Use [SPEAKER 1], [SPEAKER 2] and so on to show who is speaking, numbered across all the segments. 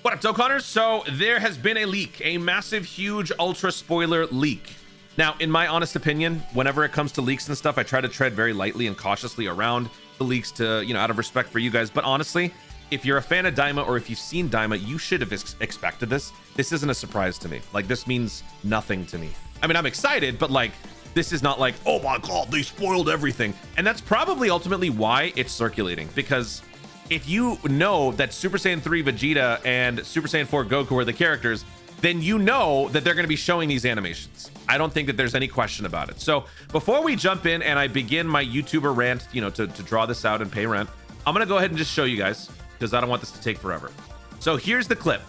[SPEAKER 1] What up, Dokkanners? So there has been a leak, a massive, huge, ultra spoiler leak. Now, in my honest opinion, whenever it comes to leaks and stuff, I try to tread very lightly and cautiously around the leaks to, you know, out of respect for you guys. But honestly, if you're a fan of Daima or if you've seen Daima, you should have expected this. This isn't a surprise to me. Like, this means nothing to me. I mean, I'm excited, but like, this is not like, oh my God, they spoiled everything. And that's probably ultimately why it's circulating, because if you know that Super Saiyan 3 Vegeta and Super Saiyan 4 Goku are the characters, then you know that they're going to be showing these animations. I don't think that there's any question about it. So before we jump in and I begin my YouTuber rant, you know, to draw this out and pay rent, I'm going to go ahead and just show you guys because I don't want this to take forever. So here's the clip,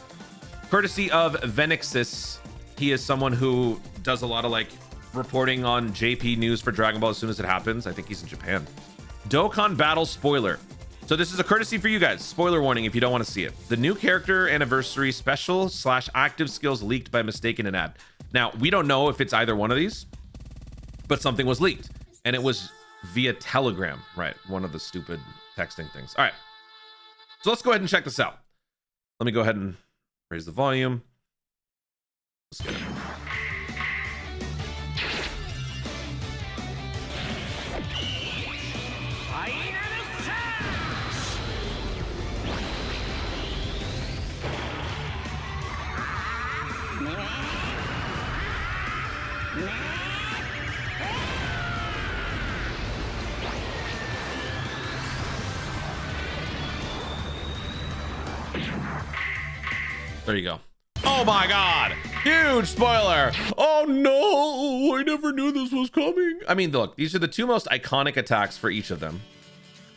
[SPEAKER 1] courtesy of Venixis. He is someone who does a lot of like reporting on JP news for Dragon Ball as soon as it happens. I think he's in Japan. Dokkan Battle spoiler. So this is a courtesy for you guys. Spoiler warning if you don't want to see it. The new character anniversary special / active skills leaked by mistake in an ad. Now, we don't know if it's either one of these, but something was leaked. And it was via Telegram, right? One of the stupid texting things. All right. So let's go ahead and check this out. Let me go ahead and raise the volume. Let's get it. There you go. Oh my God, huge spoiler. Oh no, I never knew this was coming. I mean, look, these are the two most iconic attacks for each of them.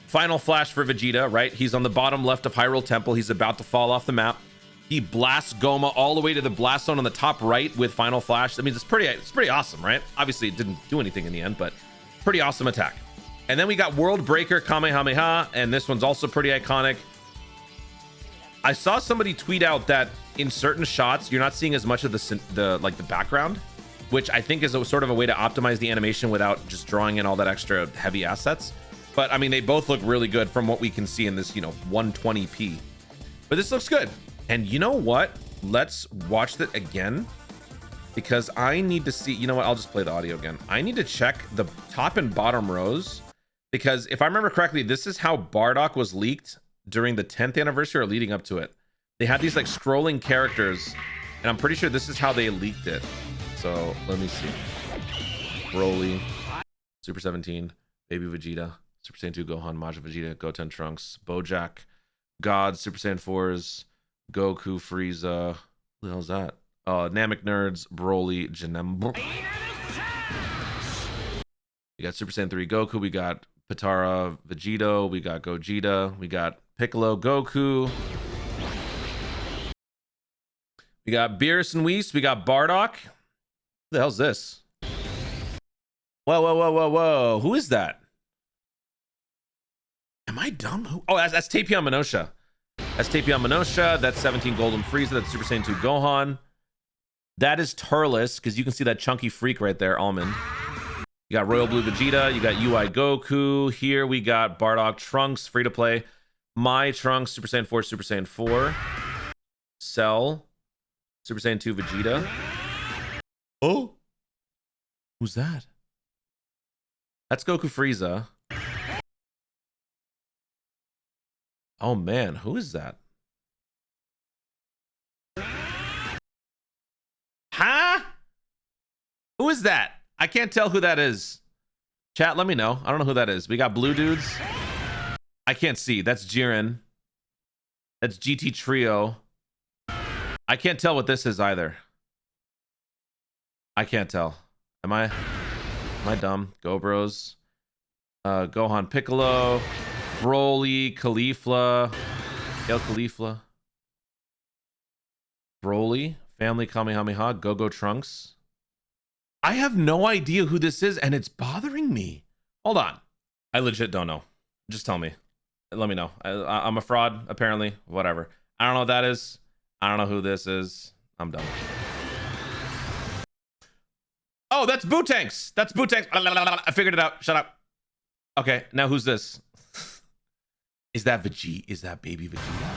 [SPEAKER 1] Final flash for Vegeta, right? He's on the bottom left of Hyrule Temple. He's about to fall off the map. He blasts Goma all the way to the blast zone on the top right with final flash. I mean, it's pretty awesome, right? Obviously it didn't do anything in the end, but pretty awesome attack. And then we got World Breaker Kamehameha, and this one's also pretty iconic. I saw somebody tweet out that in certain shots, you're not seeing as much of the background, which I think is a sort of a way to optimize the animation without just drawing in all that extra heavy assets. But I mean, they both look really good from what we can see in this, you know, 120p. But this looks good. And you know what? Let's watch that again, because I need to see, you know what? I'll just play the audio again. I need to check the top and bottom rows, because if I remember correctly, this is how Bardock was leaked during the 10th anniversary or leading up to it. They had these like scrolling characters, and I'm pretty sure this is how they leaked it. So let me see. Broly, Super 17, Baby Vegeta, Super Saiyan 2 Gohan, Majin Vegeta, Goten Trunks, Bojack, God, Super Saiyan 4s, Goku, Frieza. Who the hell's that? Namek Nerds, Broly, Janembo. We got Super Saiyan 3 Goku, we got Patara Vegito, we got Gogeta, we got Piccolo Goku, we got Beerus and Whis, we got Bardock. Who the hell's this? Whoa. Who is that? Am I dumb? Who? Oh, that's Tapion Manosha. That's Tapion Manosha. That's 17 Golden Frieza. That's Super Saiyan 2 Gohan. That is Turles, because you can see that chunky freak right there, Almond. You got Royal Blue Vegeta. You got UI Goku. Here we got Bardock Trunks, free to play. My Trunks, Super Saiyan 4, Super Saiyan 4. Cell, Super Saiyan 2 Vegeta. Oh, who's that? That's Goku Frieza. Oh man, who is that? Huh? Who is that? I can't tell who that is. Chat, let me know. I don't know who that is. We got blue dudes. I can't see. That's Jiren. That's GT Trio. I can't tell what this is either. I can't tell. Am I dumb? Go Bros. Gohan Piccolo. Broly, Caulifla. El Caulifla. Broly. Family Kamehameha. Go Trunks. I have no idea who this is, and it's bothering me. Hold on. I legit don't know. Just tell me. Let me know. I'm a fraud, apparently. Whatever. I don't know what that is. I don't know who this is. I'm done. Oh, that's Bootanks. That's Bootanks. I figured it out. Shut up. Okay, now who's this? Is that Vegeta? Is that Baby Vegeta?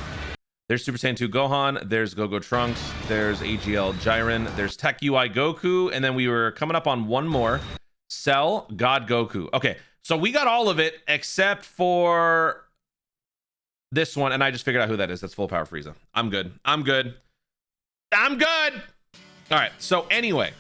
[SPEAKER 1] There's Super Saiyan 2 Gohan, there's Go-Go Trunks, there's AGL Jiren, there's Tech UI Goku, and then we were coming up on one more. Cell, God Goku. Okay, so we got all of it except for this one, and I just figured out who that is. That's Full Power Frieza. I'm good. I'm good. I'm good! All right, so anyway,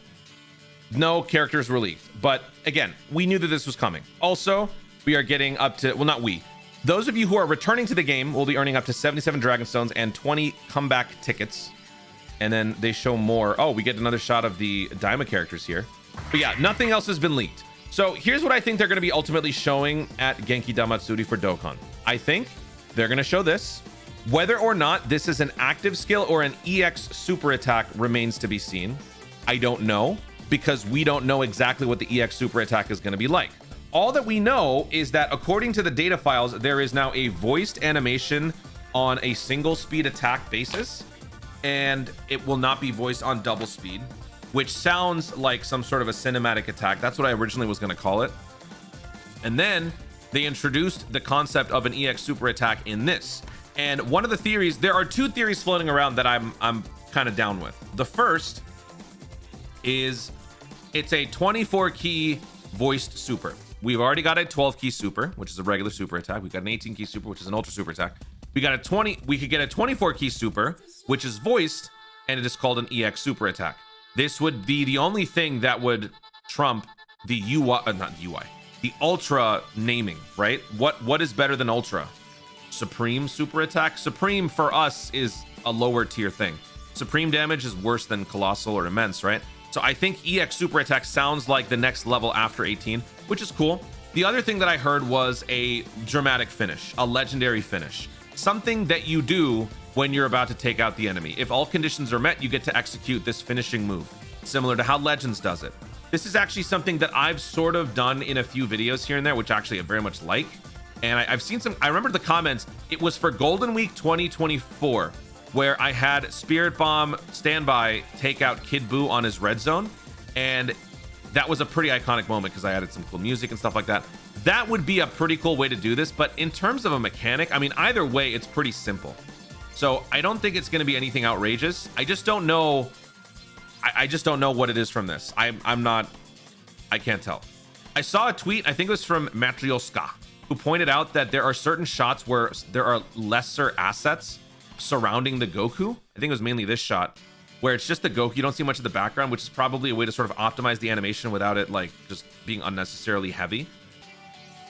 [SPEAKER 1] no characters were leaked, but again, we knew that this was coming. Also, we are getting up to, well, not we. Those of you who are returning to the game will be earning up to 77 Dragon Stones and 20 comeback tickets. And then they show more. Oh, we get another shot of the Daima characters here. But yeah, nothing else has been leaked. So here's what I think they're going to be ultimately showing at Genkidamatsuri for Dokkan. I think they're going to show this. Whether or not this is an active skill or an EX super attack remains to be seen. I don't know, because we don't know exactly what the EX super attack is going to be like. All that we know is that according to the data files, there is now a voiced animation on a single speed attack basis, and it will not be voiced on double speed, which sounds like some sort of a cinematic attack. That's what I originally was going to call it. And then they introduced the concept of an EX super attack in this. And one of the theories, there are two theories floating around that I'm kind of down with. The first is it's a 24 key voiced super. We've already got a 12 key super, which is a regular super attack. We've got an 18 key super, which is an ultra super attack. We got a 20, we could get a 24 key super, which is voiced, and it is called an EX super attack. This would be the only thing that would trump the the ultra naming, right? What is better than ultra? Supreme super attack. Supreme for us is a lower tier thing. Supreme damage is worse than colossal or immense, right? So I think EX super attack sounds like the next level after 18, which is cool. The other thing that I heard was a dramatic finish, a legendary finish, something that you do when you're about to take out the enemy. If all conditions are met, you get to execute this finishing move, similar to how Legends does it. This is actually something that I've sort of done in a few videos here and there, which actually I very much like. And I've seen some, I remember the comments, it was for Golden Week 2024, where I had Spirit Bomb standby take out Kid Buu on his red zone. And that was a pretty iconic moment because I added some cool music and stuff like that. That would be a pretty cool way to do this. But in terms of a mechanic, I mean, either way, it's pretty simple. So I don't think it's going to be anything outrageous. I just don't know. I just don't know what it is from this. I can't tell. I saw a tweet, I think it was from Matryoshka, who pointed out that there are certain shots where there are lesser assets surrounding the Goku. I think it was mainly this shot where it's just the Goku. You don't see much of the background, which is probably a way to sort of optimize the animation without it like just being unnecessarily heavy.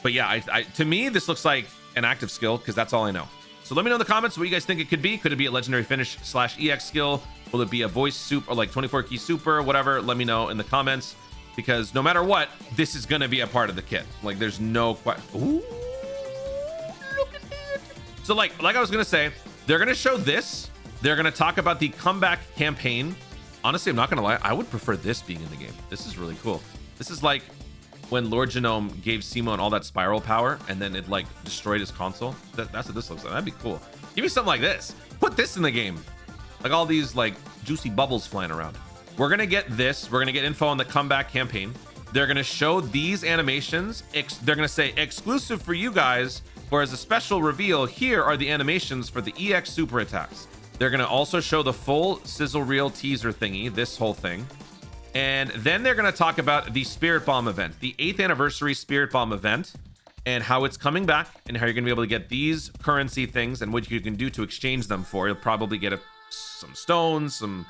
[SPEAKER 1] But yeah, to me, this looks like an active skill because that's all I know. So let me know in the comments what you guys think it could be. Could it be a legendary finish / EX skill? Will it be a voice super or like 24 key super, whatever? Let me know in the comments, because no matter what, this is going to be a part of the kit. Like there's no question. Ooh, look at that. So like I was going to say, they're going to show this. They're going to talk about the comeback campaign. Honestly, I'm not going to lie. I would prefer this being in the game. This is really cool. This is like when Lord Genome gave Simon all that spiral power and then it like destroyed his console. That's what this looks like. That'd be cool. Give me something like this. Put this in the game. Like all these like juicy bubbles flying around. We're going to get this. We're going to get info on the comeback campaign. They're going to show these animations. They're going to say exclusive for you guys, or as a special reveal, here are the animations for the EX super attacks. They're going to also show the full sizzle reel teaser thingy, this whole thing. And then they're going to talk about the Spirit Bomb event, the 8th anniversary Spirit Bomb event, and how it's coming back and how you're going to be able to get these currency things and what you can do to exchange them for. You'll probably get some stones, some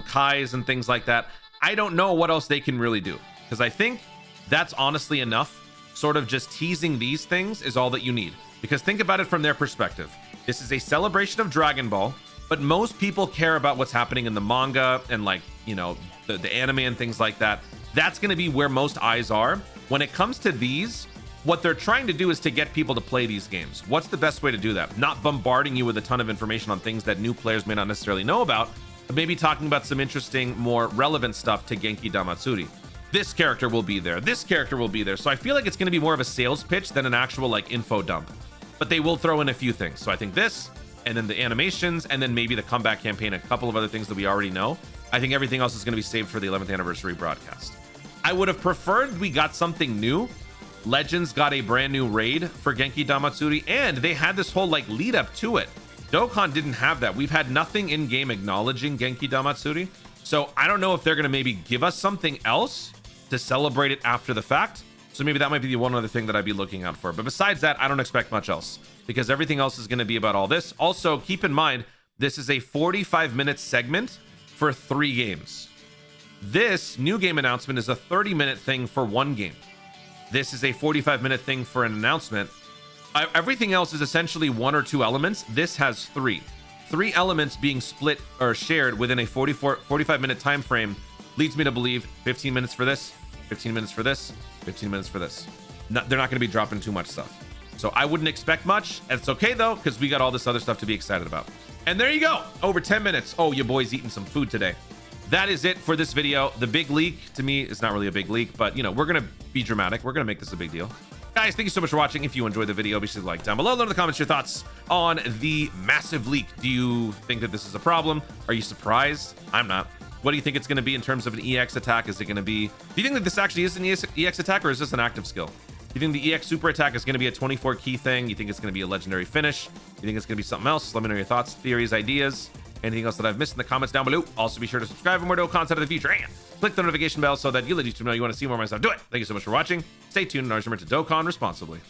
[SPEAKER 1] Kais and things like that. I don't know what else they can really do, because I think that's honestly enough. Sort of just teasing these things is all that you need, because think about it from their perspective. This is a celebration of Dragon Ball, but most people care about what's happening in the manga and like, you know, the anime and things like that. That's going to be where most eyes are. When it comes to these, what they're trying to do is to get people to play these games. What's the best way to do that? Not bombarding you with a ton of information on things that new players may not necessarily know about, but maybe talking about some interesting, more relevant stuff to Genkidamatsuri. This character will be there. This character will be there. So I feel like it's going to be more of a sales pitch than an actual like info dump. But they will throw in a few things. So I think this, and then the animations, and then maybe the comeback campaign, a couple of other things that we already know. I think everything else is going to be saved for the 11th anniversary broadcast. I would have preferred we got something new. Legends got a brand new raid for Genkidamatsuri, and they had this whole like lead up to it. Dokkan didn't have that. We've had nothing in game acknowledging Genkidamatsuri. So I don't know if they're going to maybe give us something else to celebrate it after the fact. So maybe that might be the one other thing that I'd be looking out for. But besides that, I don't expect much else because everything else is going to be about all this. Also, keep in mind, this is a 45-minute segment for 3 games. This new game announcement is a 30-minute thing for 1 game. This is a 45-minute thing for an announcement. Everything else is essentially 1 or 2 elements. This has 3. 3 elements being split or shared within a 45-minute time frame leads me to believe 15 minutes for this, 15 minutes for this, 15 minutes for this. They're not going to be dropping too much stuff. So I wouldn't expect much. It's okay, though, because we got all this other stuff to be excited about. And there you go. Over 10 minutes. Oh, your boy's eating some food today. That is it for this video. The big leak, to me, is not really a big leak, but, you know, we're going to be dramatic. We're going to make this a big deal. Guys, thank you so much for watching. If you enjoyed the video, be sure to like down below. Let in the comments your thoughts on the massive leak. Do you think that this is a problem? Are you surprised? I'm not. What do you think it's going to be in terms of an EX attack? Is it going to be... Do you think that this actually is an EX attack, or is this an active skill? Do you think the EX super attack is going to be a 24 key thing? You think it's going to be a legendary finish? You think it's going to be something else? Let me know your thoughts, theories, ideas. Anything else that I've missed in the comments down below. Also, be sure to subscribe for more Dokkan content in the future and click the notification bell so that you let YouTube know you want to see more of my stuff. Do it. Thank you so much for watching. Stay tuned and always remember to Dokkan responsibly.